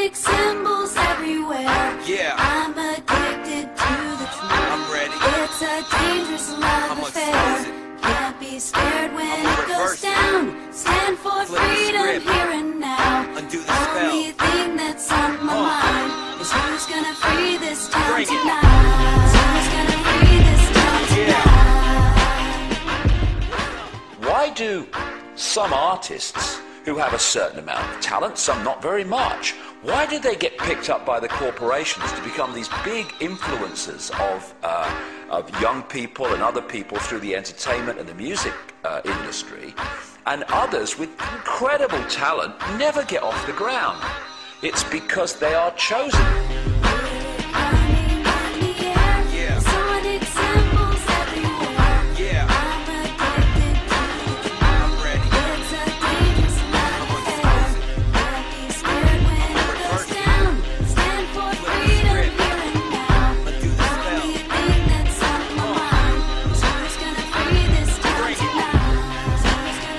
Demonic symbols everywhere. Yeah. I'm addicted to the truth. I'm ready. It's a dangerous love affair. Can't be scared when it goes down. Stand for freedom here and now. Undo the spell. Only thing that's on my mind is who's gonna free this town Bring it. tonight. Who's gonna free this town tonight? Why do some artists who have a certain amount of talent, some not very much, why do they get picked up by the corporations to become these big influencers of young people and other people through the entertainment and the music industry, and others with incredible talent never get off the ground? It's because they are chosen.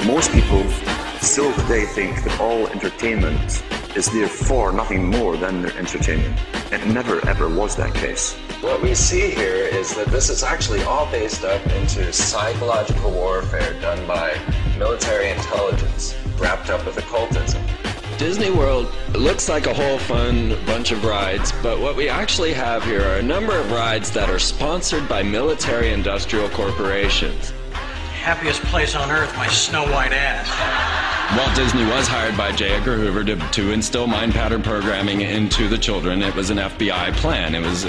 Most people still today think that all entertainment is therefore nothing more than their entertainment. It never ever was that case. What we see here is that this is actually all based up into psychological warfare done by military intelligence wrapped up with occultism. Disney World looks like a whole fun bunch of rides, but what we actually have here are a number of rides that are sponsored by military industrial corporations. Happiest place on earth, my snow white ass. Walt Disney was hired by J. Edgar Hoover to instill mind pattern programming into the children. It was an FBI plan. It was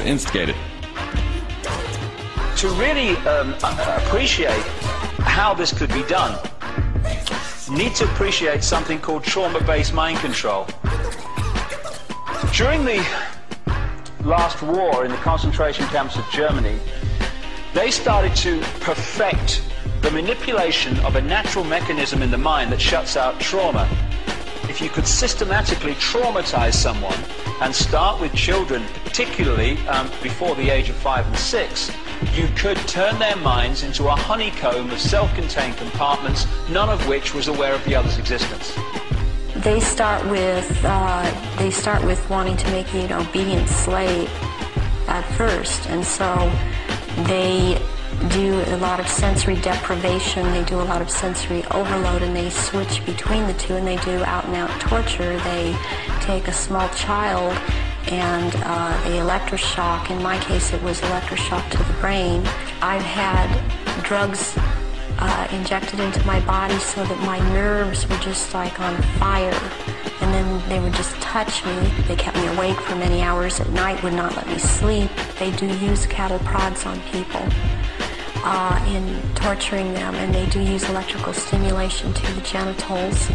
instigated. To really appreciate how this could be done, you need to appreciate something called trauma-based mind control. During the last war in the concentration camps of Germany, they started to perfect the manipulation of a natural mechanism in the mind that shuts out trauma. If you could systematically traumatize someone and start with children, particularly before the age of 5 and 6, you could turn their minds into a honeycomb of self-contained compartments, none of which was aware of the other's existence. They start with wanting to make you an obedient slave at first, and so they do a lot of sensory deprivation, they do a lot of sensory overload, and they switch between the two, and they do out-and-out torture. They take a small child and they electroshock. In my case, it was electroshock to the brain. I've had drugs injected into my body so that my nerves were just like on fire, and then they would just touch me. They kept me awake for many hours at night, would not let me sleep. They do use cattle prods on people in torturing them, and they do use electrical stimulation to the genitals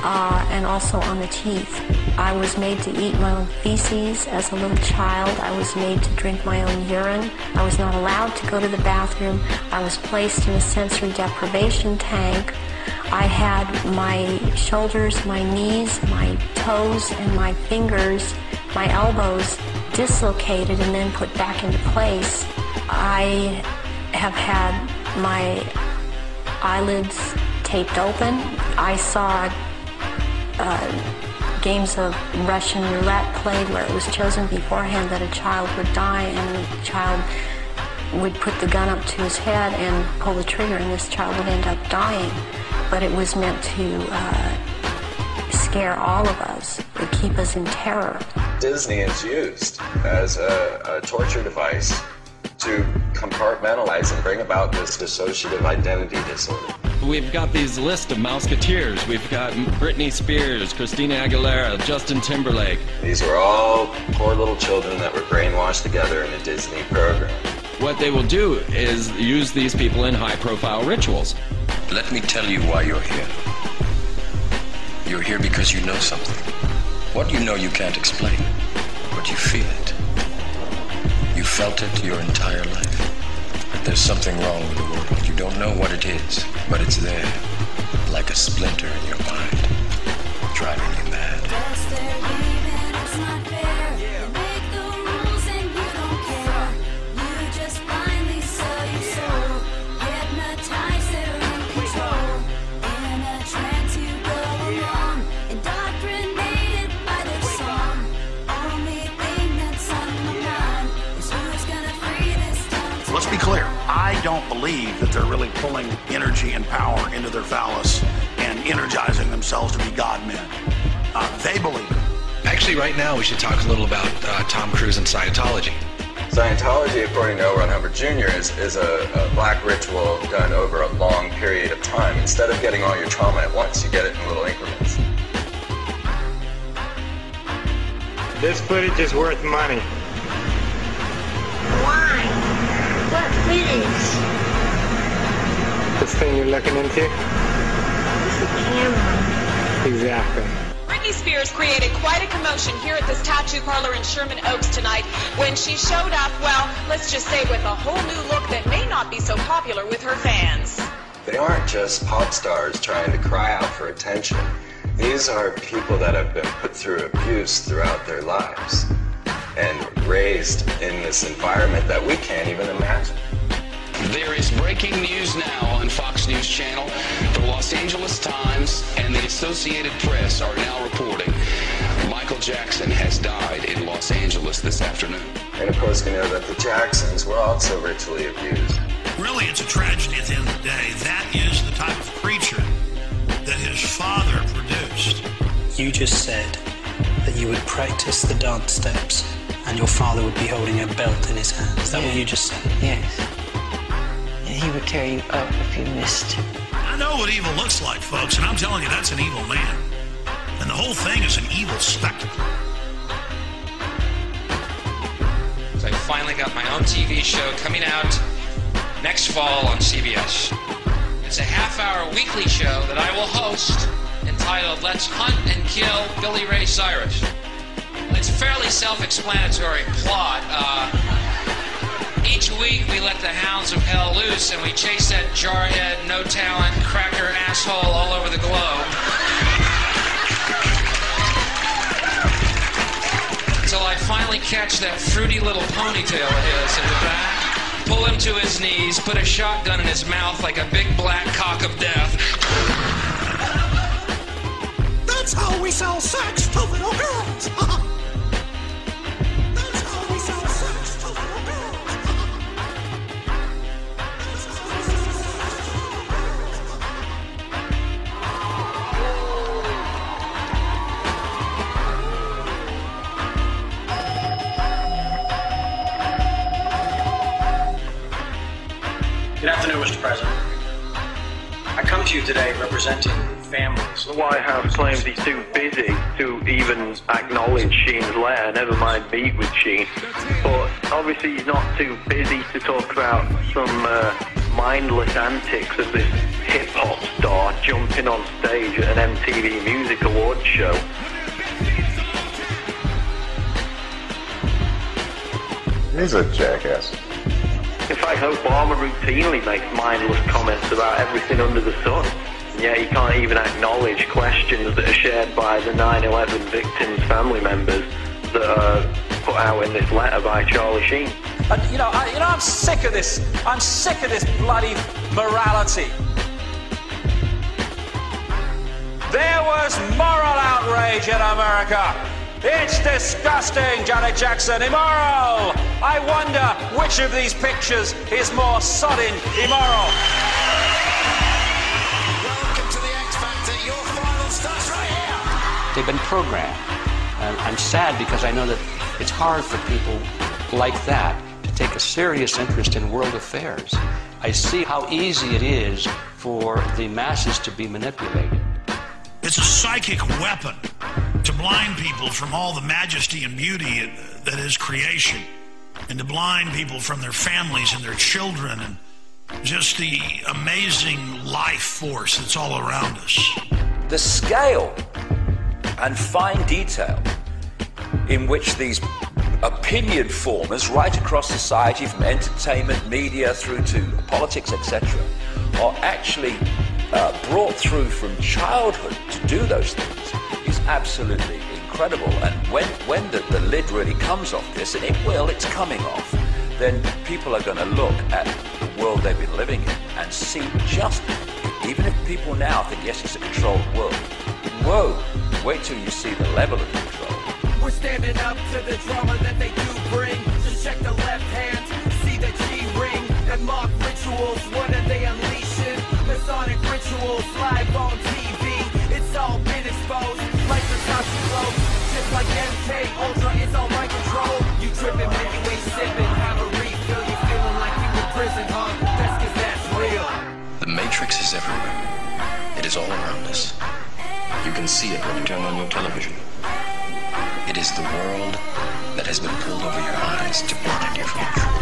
and also on the teeth. I was made to eat my own feces as a little child. I was made to drink my own urine. I was not allowed to go to the bathroom. I was placed in a sensory deprivation tank. I had my shoulders, my knees, my toes, and my fingers, my elbows dislocated and then put back into place. I have had my eyelids taped open. I saw games of Russian roulette played where it was chosen beforehand that a child would die, and the child would put the gun up to his head and pull the trigger, and this child would end up dying. But it was meant to scare all of us, to keep us in terror. Disney is used as a torture device to compartmentalize and bring about this dissociative identity disorder. We've got these list of Mouseketeers. We've got Britney Spears, Christina Aguilera, Justin Timberlake. These were all poor little children that were brainwashed together in a Disney program. What they will do is use these people in high-profile rituals. Let me tell you why you're here. You're here because you know something. What you know you can't explain, but you feel it. You felt it your entire life. That there's something wrong with the world. You don't know what it is, but it's there, like a splinter in your mind, driving you mad. In a trance you go along, indoctrinated by don't believe that they're really pulling energy and power into their phallus and energizing themselves to be God-men. They believe it. Actually, right now we should talk a little about Tom Cruise and Scientology. Scientology, according to L. Ron Hubbard Jr., is a black ritual done over a long period of time. Instead of getting all your trauma at once, you get it in little increments. This footage is worth money. Why? What footage? This thing you're looking into? It's a camera. Exactly. Britney Spears created quite a commotion here at this tattoo parlor in Sherman Oaks tonight when she showed up, well, let's just say with a whole new look that may not be so popular with her fans. They aren't just pop stars trying to cry out for attention. These are people that have been put through abuse throughout their lives and raised in this environment that we can't even imagine. There is breaking news now on Fox News Channel. The Los Angeles Times and the Associated Press are now reporting Michael Jackson has died in Los Angeles this afternoon. And of course, we know that the Jacksons were also ritually abused. Really, it's a tragedy at the end of the day. That is the type of creature that his father produced. You just said that you would practice the dance steps and your father would be holding a belt in his hand. Is that what you just said? Yes. And he would tear you up if you missed. I know what evil looks like, folks, and I'm telling you, that's an evil man. And the whole thing is an evil spectacle. So I finally got my own TV show coming out next fall on CBS. It's a half-hour weekly show that I will host entitled Let's Hunt and Kill Billy Ray Cyrus. It's a fairly self-explanatory plot. Each week we let the hounds of hell loose and we chase that jarhead, no-talent, cracker asshole all over the globe. Until I finally catch that fruity little ponytail of his in the back, pull him to his knees, put a shotgun in his mouth like a big black cock of death. That's how we sell sex to little girls. That's how we sell sex to little girls. Good afternoon, Mr. President. I come to you today representing families. The White House claims he's too busy to even acknowledge Sheen's letter, never mind meet with Sheen. But obviously he's not too busy to talk about some mindless antics of this hip-hop star jumping on stage at an MTV Music Awards show. He's a jackass. In fact, Obama routinely makes mindless comments about everything under the sun. And yet he can't even acknowledge questions that are shared by the 9/11 victims' family members that are put out in this letter by Charlie Sheen. And I'm sick of this. I'm sick of this bloody morality. There was moral outrage in America. It's disgusting, Janet Jackson. Immoral. I wonder which of these pictures is more sodding immoral. Welcome to the X Factor. Your final starts right here. They've been programmed. I'm sad because I know that it's hard for people like that to take a serious interest in world affairs. I see how easy it is for the masses to be manipulated. It's a psychic weapon to blind people from all the majesty and beauty that is creation, and to blind people from their families and their children and just the amazing life force that's all around us. The scale and fine detail in which these opinion formers right across society, from entertainment, media through to politics, etc., are actually brought through from childhood to do those things is absolutely incredible. And when the lid really comes off this, and it's coming off, then people are going to look at the world they've been living in and see just, even if people now think, yes, it's a controlled world, whoa, wait till you see the level of control. We're standing up to the drama that they do bring. Just check the left hand, see the G ring, that mock rituals Just like MK, Ultra is all mind control. You tripping, man, you ain't sipping. Have a refill, you feeling like you in prison, huh? That's 'cause that's real. The Matrix is everywhere. It is all around us. You can see it when you turn on your television. It is the world that has been pulled over your eyes to blind you from the truth.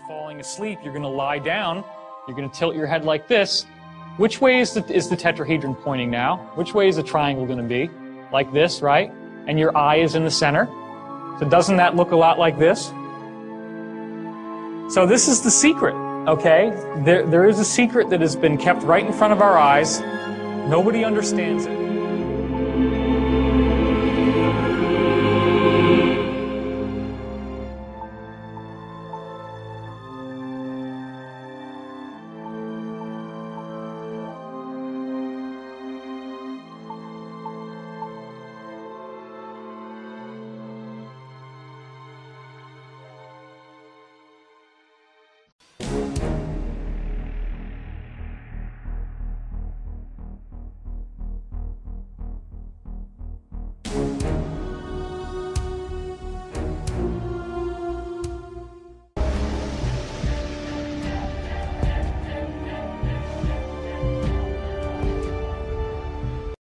Falling asleep, you're going to lie down, you're going to tilt your head like this. Which way is the tetrahedron pointing now? Which way is the triangle going to be? Like this, right? And your eye is in the center. So doesn't that look a lot like this? So this is the secret, okay? There is a secret that has been kept right in front of our eyes. Nobody understands it.